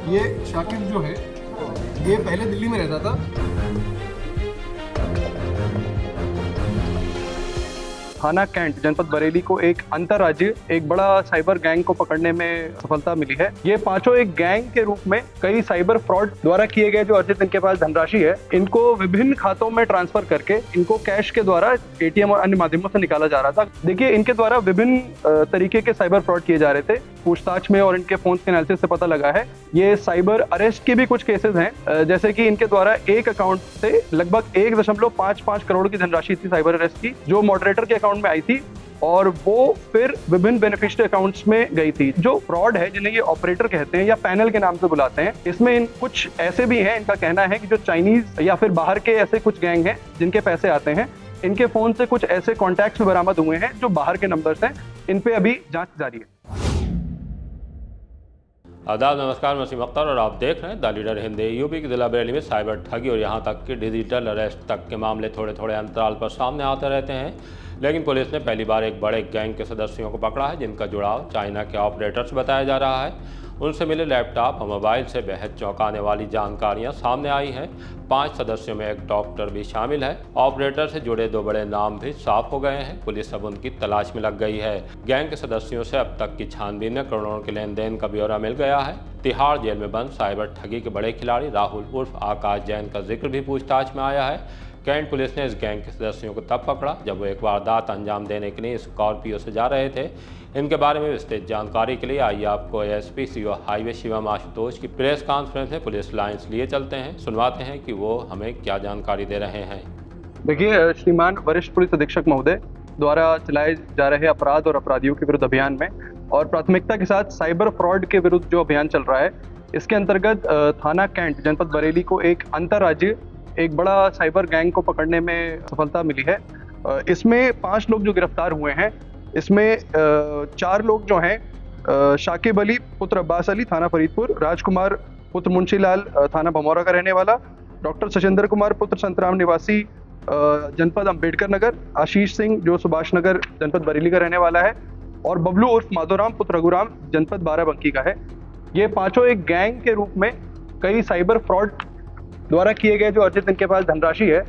ये शाकिब जो है ये पहले दिल्ली में रहता था। थाना कैंट जनपद बरेली को एक अंतर्राज्यीय एक बड़ा साइबर गैंग को पकड़ने में सफलता मिली है। ये पांचों एक गैंग के रूप में कई साइबर फ्रॉड द्वारा किए गए जो अर्जित इनके पास धनराशि है इनको विभिन्न खातों में ट्रांसफर करके इनको कैश के द्वारा एटीएम और अन्य माध्यमों से निकाला जा रहा था। देखिए, इनके द्वारा विभिन्न तरीके के साइबर फ्रॉड किए जा रहे थे। पूछताछ में और इनके फोन के एनालिसिस से पता लगा है ये साइबर अरेस्ट के भी कुछ केसेस हैं, जैसे कि इनके द्वारा एक अकाउंट से लगभग 1.55 करोड़ की धनराशि थी साइबर अरेस्ट की, जो मॉडरेटर के अकाउंट में आई थी और वो फिर विभिन्न बेनिफिशियरी अकाउंट्स में गई थी। जो फ्रॉड है, जिन्हें ये ऑपरेटर कहते हैं या पैनल के नाम से बुलाते हैं, इसमें कुछ ऐसे भी हैं, इनका कहना है कि जो चाइनीज या फिर बाहर के ऐसे कुछ गैंग हैं जिनके पैसे आते हैं, इनके फोन से कुछ ऐसे कॉन्टैक्ट्स भी बरामद हुए हैं जो बाहर के नंबर्स हैं। इन पे अभी जांच जारी है। आदाब, नमस्कार, मैं अख्तर और आप देख रहे हैं द लीडर हिंदी। यूपी के जिला बरेली में साइबर ठगी और यहाँ तक कि डिजिटल अरेस्ट तक के मामले थोड़े थोड़े अंतराल पर सामने आते रहते हैं, लेकिन पुलिस ने पहली बार एक बड़े गैंग के सदस्यों को पकड़ा है जिनका जुड़ाव चाइना के ऑपरेटर से बताया जा रहा है। उनसे मिले लैपटॉप और मोबाइल से बेहद चौंकाने वाली जानकारियां सामने आई हैं। 5 सदस्यों में एक डॉक्टर भी शामिल है। ऑपरेटर से जुड़े 2 बड़े नाम भी साफ हो गए हैं। पुलिस अब उनकी तलाश में लग गई है। गैंग के सदस्यों से अब तक की छानबीन में करोड़ों के लेन देन का ब्यौरा मिल गया है। तिहाड़ जेल में बंद साइबर ठगी के बड़े खिलाड़ी राहुल उर्फ आकाश जैन का जिक्र भी पूछताछ में आया है। कैंट पुलिस ने इस गैंग के सदस्यों को तब पकड़ा जब वो एक वारदात अंजाम देने के लिए स्कॉर्पियो से जा रहे थे। इनके बारे में विस्तृत जानकारी के लिए आइए आपको ASP CO highway Shivam Ashutosh की प्रेस कॉन्फ्रेंस में पुलिस लाइन्स लिए चलते हैं, सुनवाते हैं कि वो हमें क्या जानकारी दे रहे हैं। देखिए, श्रीमान वरिष्ठ पुलिस अधीक्षक महोदय द्वारा चलाए जा रहे अपराध और अपराधियों के विरुद्ध अभियान में और प्राथमिकता के साथ साइबर फ्रॉड के विरुद्ध जो अभियान चल रहा है, इसके अंतर्गत थाना कैंट जनपद बरेली को एक अंतर्राज्यीय एक बड़ा साइबर गैंग को पकड़ने में सफलता मिली है। इसमें 5 लोग जो गिरफ्तार हुए हैं, इसमें 4 लोग जो हैं शाकिब अली पुत्र अब्बास अली थाना फरीदपुर, राजकुमार पुत्र मुंशीलाल थाना भमौरा का रहने वाला, डॉक्टर सचिंदर कुमार पुत्र संतराम निवासी जनपद अंबेडकर नगर, आशीष सिंह जो सुभाष नगर जनपद बरेली का रहने वाला है और बबलू उर्फ माधोराम पुत्र रघुराम जनपद बाराबंकी का है। ये पांचों एक गैंग के रूप में कई साइबर फ्रॉड द्वारा किए गए जो अर्जित इनके पास धनराशि है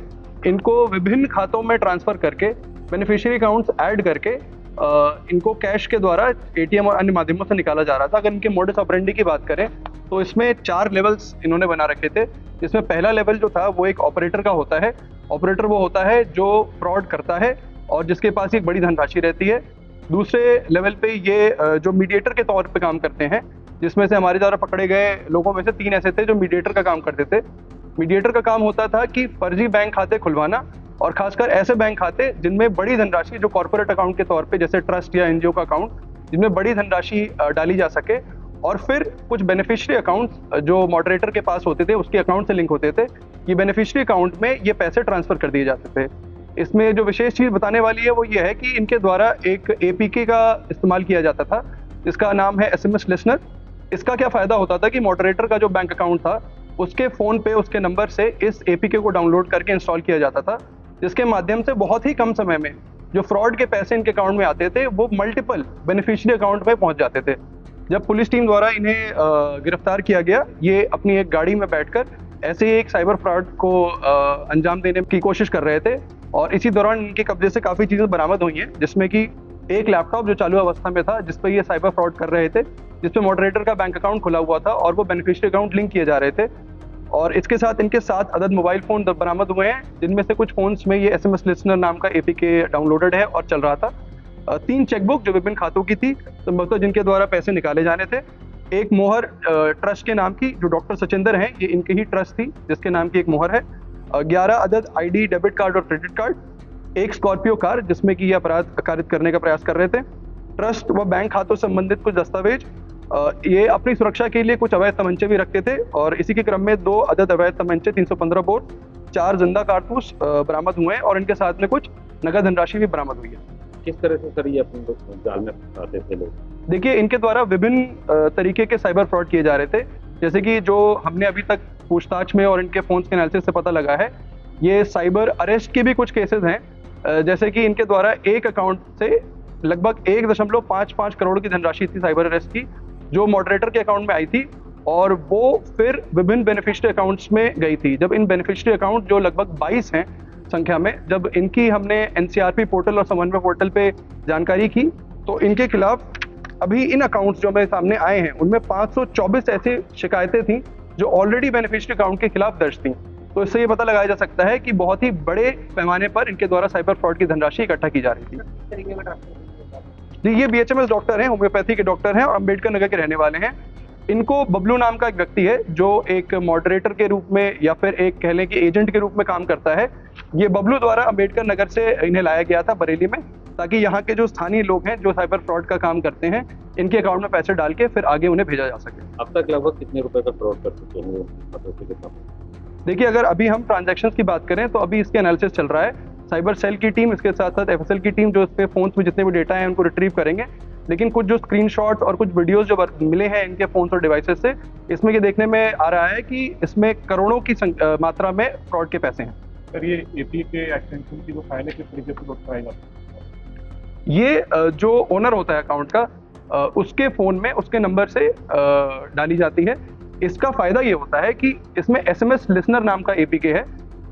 इनको विभिन्न खातों में ट्रांसफर करके बेनिफिशियरी अकाउंट्स ऐड करके इनको कैश के द्वारा एटीएम और अन्य माध्यमों से निकाला जा रहा था। अगर इनके मोडस ऑपरेंडी की बात करें तो इसमें 4 लेवल्स इन्होंने बना रखे थे, जिसमें पहला लेवल जो था वो एक ऑपरेटर का होता है। ऑपरेटर वो होता है जो फ्रॉड करता है और जिसके पास एक बड़ी धनराशि रहती है। दूसरे लेवल पे ये जो मीडिएटर के तौर पे काम करते हैं, जिसमें से हमारे द्वारा पकड़े गए लोगों में से 3 ऐसे थे जो मीडिएटर का काम करते थे। मीडिएटर का काम होता था कि फर्जी बैंक खाते खुलवाना और खासकर ऐसे बैंक खाते जिनमें बड़ी धनराशि जो कॉर्पोरेट अकाउंट के तौर पे जैसे ट्रस्ट या एनजीओ का अकाउंट जिनमें बड़ी धनराशि डाली जा सके, और फिर कुछ बेनिफिशियरी अकाउंट्स जो मॉडरेटर के पास होते थे उसके अकाउंट से लिंक होते थे। ये बेनिफिशियरी अकाउंट में ये पैसे ट्रांसफर कर दिए जाते थे। इसमें जो विशेष चीज़ बताने वाली है वो ये है कि इनके द्वारा एक एपीके का इस्तेमाल किया जाता था जिसका नाम है एसएमएस लिसनर। इसका क्या फ़ायदा होता था कि मॉडरेटर का जो बैंक अकाउंट था उसके फ़ोन पे उसके नंबर से इस एपीके को डाउनलोड करके इंस्टॉल किया जाता था, जिसके माध्यम से बहुत ही कम समय में जो फ्रॉड के पैसे इनके अकाउंट में आते थे वो मल्टीपल बेनिफिशियरी अकाउंट में पहुंच जाते थे। जब पुलिस टीम द्वारा इन्हें गिरफ्तार किया गया, ये अपनी एक गाड़ी में बैठकर ऐसे ही एक साइबर फ्रॉड को अंजाम देने की कोशिश कर रहे थे और इसी दौरान इनके कब्जे से काफ़ी चीज़ें बरामद हुई हैं, जिसमें कि एक लैपटॉप जो चालू अवस्था में था जिस पर ये साइबर फ्रॉड कर रहे थे, जिसपे मॉडरेटर का बैंक अकाउंट खुला हुआ था और वो बेनिफिशियरी अकाउंट लिंक किए जा रहे थे। और इसके साथ इनके 7 अदद मोबाइल फ़ोन बरामद हुए हैं, जिनमें से कुछ फ़ोन्स में ये एसएमएस लिसनर नाम का एपीके डाउनलोडेड है और चल रहा था। 3 चेकबुक जो विभिन्न खातों की थी संभवतः जिनके द्वारा पैसे निकाले जाने थे। एक मोहर ट्रस्ट के नाम की जो डॉक्टर सचिंदर हैं, ये इनकी ही ट्रस्ट थी जिसके नाम की एक मोहर है। 11 अदद आईडी डेबिट कार्ड और क्रेडिट कार्ड, एक स्कॉर्पियो कार जिसमें कि ये अपराध कारित करने का प्रयास कर रहे थे, ट्रस्ट व बैंक खातों से संबंधित कुछ दस्तावेज। ये अपनी सुरक्षा के लिए कुछ अवैध तमंचे भी रखते थे और इसी के क्रम में 2 अदद अवैध तमंचे, 315 बोर, 4 जिंदा कारतूस बरामद हुए हैं और इनके साथ में कुछ नगद धनराशि भी बरामद हुई है। किस तरह से सर ये अपने जाल में फंसाते थे लोग? देखिए, इनके द्वारा विभिन्न तरीके के साइबर फ्रॉड किए जा रहे थे, जैसे कि जो हमने अभी तक पूछताछ में और इनके फोन के एनालिसिस से पता लगा है, ये साइबर अरेस्ट के भी कुछ केसेस हैं, जैसे कि इनके द्वारा एक अकाउंट से लगभग 1.55 करोड़ की धनराशि थी साइबर अरेस्ट की, जो मॉडरेटर के अकाउंट में आई थी और वो फिर विभिन्न बेनिफिशियरी अकाउंट्स में गई थी। जब इन बेनिफिशियरी अकाउंट जो लगभग 22 हैं संख्या में, जब इनकी हमने एनसीआरपी पोर्टल और समन्वय पोर्टल पे जानकारी की, तो इनके खिलाफ अभी इन अकाउंट्स जो मेरे सामने आए हैं उनमें 524 ऐसी शिकायतें थी जो ऑलरेडी बेनिफिशियरी अकाउंट के खिलाफ दर्ज थी। तो इससे ये पता लगाया जा सकता है कि बहुत ही बड़े पैमाने पर इनके द्वारा साइबर फ्रॉड की धनराशि इकट्ठा की जा रही थी। जी, ये बीएचएमएस डॉक्टर हैं, होम्योपैथी के डॉक्टर हैं और अम्बेडकर नगर के रहने वाले हैं। इनको बबलू नाम का एक व्यक्ति है जो एक मॉडरेटर के रूप में या फिर एक कह लें कि एजेंट के रूप में काम करता है। ये बबलू द्वारा अम्बेडकर नगर से इन्हें लाया गया था बरेली में, ताकि यहाँ के जो स्थानीय लोग हैं जो साइबर फ्रॉड का काम करते हैं, इनके अकाउंट में पैसे डाल के फिर आगे उन्हें भेजा जा सके। अब तक लगभग कितने रुपए का फ्रॉड कर चुके हैं खातों से कितना? देखिए, अगर अभी हम ट्रांजैक्शंस की बात करें तो अभी इसके एनालिसिस चल रहा है। साइबर सेल की टीम, इसके साथ साथ एफएसएल की टीम जो इसमें फोन्स में जितने भी डेटा है उनको रिट्रीव करेंगे। लेकिन कुछ जो स्क्रीनशॉट और कुछ वीडियोस जो मिले हैं इनके फोन्स और डिवाइसेस से, इसमें ये देखने में आ रहा है कि इसमें करोड़ों की मात्रा में फ्रॉड के पैसे हैं। सर, ये एपी के एक्सटेंशन की जो फाइल है किस तरीके से लोड कराई जाती है? ये जो ओनर होता है अकाउंट का, उसके फ़ोन में उसके नंबर से डाली जाती है। इसका फ़ायदा ये होता है कि इसमें एसएमएस लिसनर नाम का एपीके है,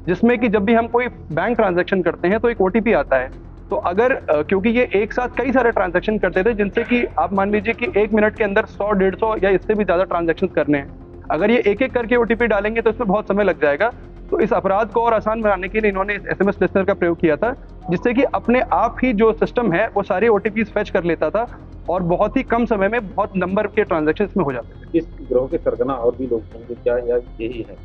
जिसमें कि जब भी हम कोई बैंक ट्रांजैक्शन करते हैं तो एक ओटीपी आता है। तो अगर क्योंकि ये एक साथ कई सारे ट्रांजैक्शन करते थे, जिनसे कि आप मान लीजिए कि 1 मिनट के अंदर 100, 150 या इससे भी ज़्यादा ट्रांजैक्शन करने हैं। अगर ये एक एक करके ओटीपी डालेंगे तो इसमें बहुत समय लग जाएगा। तो इस अपराध को और आसान बनाने के लिए इन्होंने इस एसएमएस लिसनर का प्रयोग किया था, जिससे कि अपने आप ही जो सिस्टम है वो सारे ओटीपीज फेच कर लेता था और बहुत ही कम समय में बहुत नंबर के ट्रांजैक्शन इसमें हो जाते थे। इस गिरोह के सरगना और भी लोग होंगे क्या, या यही है?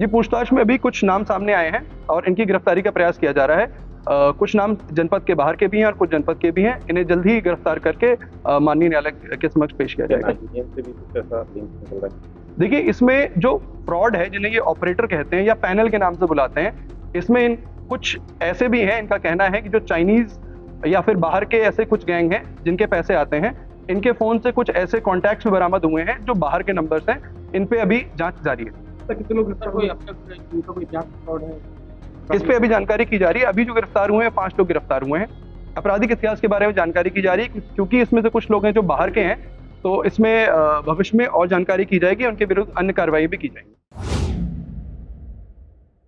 ये पूछताछ में अभी कुछ नाम सामने आए हैं और इनकी गिरफ्तारी का प्रयास किया जा रहा है। कुछ नाम जनपद के बाहर के भी हैं और कुछ जनपद के भी हैं। इन्हें जल्द ही गिरफ्तार करके माननीय न्यायालय के समक्ष पेश किया जाएगा। से भी कुछ ऐसा लिंक निकल रहा है? देखिए, इसमें जो फ्रॉड है, जिन्हें ये ऑपरेटर कहते हैं या पैनल के नाम से बुलाते हैं, इसमें कुछ ऐसे भी हैं, इनका कहना है कि जो चाइनीज या फिर बाहर के ऐसे कुछ गैंग हैं जिनके पैसे आते हैं, इनके फोन से कुछ ऐसे कॉन्टैक्ट्स भी बरामद हुए हैं जो बाहर के नंबर्स हैं। इन पे अभी जांच जारी है। कितने लोग गिरफ्तार हुए अब तक? इनका कोई जांच फ्रॉड है? इस पे अभी जानकारी की जा रही है। अभी जो गिरफ्तार हुए हैं 5 लोग गिरफ्तार हुए हैं। आपराधिक इतिहास के बारे में जानकारी की जा रही है, क्योंकि इसमें से कुछ लोग हैं जो बाहर के हैं, तो इसमें भविष्य में और जानकारी की जाएगी, उनके विरुद्ध अन्य कार्रवाई भी की जाएगी।